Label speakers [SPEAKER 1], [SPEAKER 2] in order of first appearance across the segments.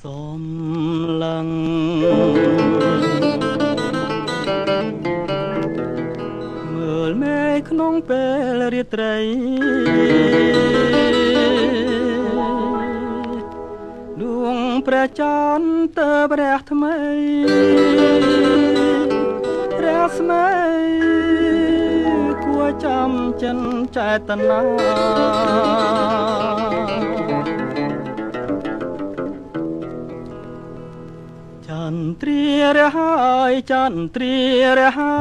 [SPEAKER 1] សូមឡើងមើលមេឃក្នុងពេលរាត្រីដួងព្រះច័ន្ទតើបរះថ្មីរស្មីគួរចាំចិនចេតនាចន្ទ្រារហើយចន្ទ្រារហើ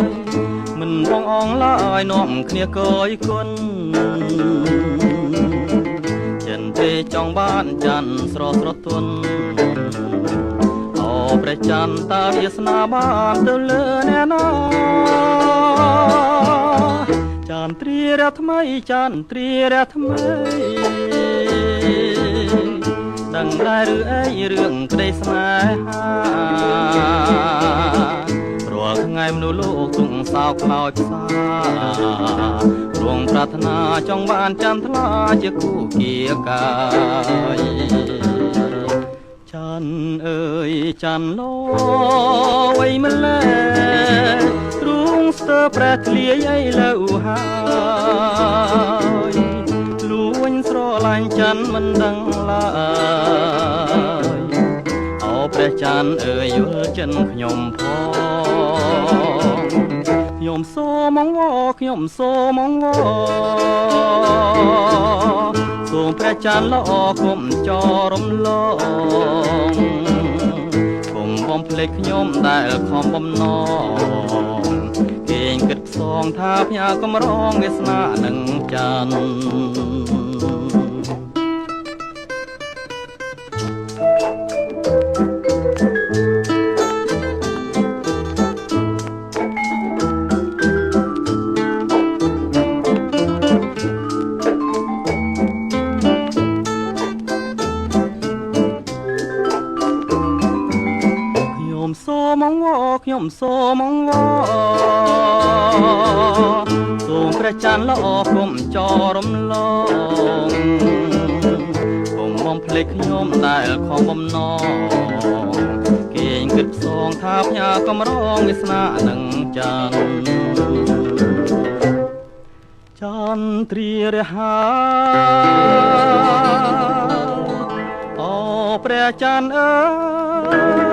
[SPEAKER 1] យមិនបងអងឡើយនាំគ្នាកយគុណចិនទេចង់បានច័ន្ទស្រស់ស្រទន់អូព្រះច័ន្ទតើវាសនាបានទៅលើអ្នកណាចន្ទ្រារថ្មីចន្ទ្រារថ្មីដឹងដែរឬអីរឿងក្តីស្នេហារាល់ថ្ងៃមនុស្សលោកទុកសោកខ្លោចផ្សារួងប្រាថ្នាចង់បានចន្ទថ្លាជាគូគៀកាយច័ន្ទអើយច័ន្ទលោវៃម្លេះរួងស្ទើរប្រែធ្លាយឥឡូវហើយលួញស្រឡាញ់ច័ន្ទមិនដឹងឡើយអូព្រះច័ន្ទអើយយល់ចិនខ្ញុំផងខ្ញុំសូមអង្វរខ្ញុំសូមអង្វរសូមព្រះច័ន្ទល្អគុំចោរំលងគុំបំភ្លេចខ្ញុំដែលខំបំណងគេងគិតផ្សងថាផ្ញើកំរងវាសនានឹងច័ន្ទសូមអង្វរខ្ញុំសូមអង្វរសូមព្រះច័ន្ទល្អគុំចោររំលងគុំបំភ្លេចខ្ញុំដែលខំបំណងគេងគិតផ្សងថាផ្ញើកំរងវាសនានឹងច័ន្ទចន្ទ្រារហាអូព្រះច័ន្ទអើយ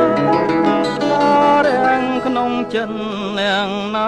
[SPEAKER 1] រាំងក្នុងចិននាងណា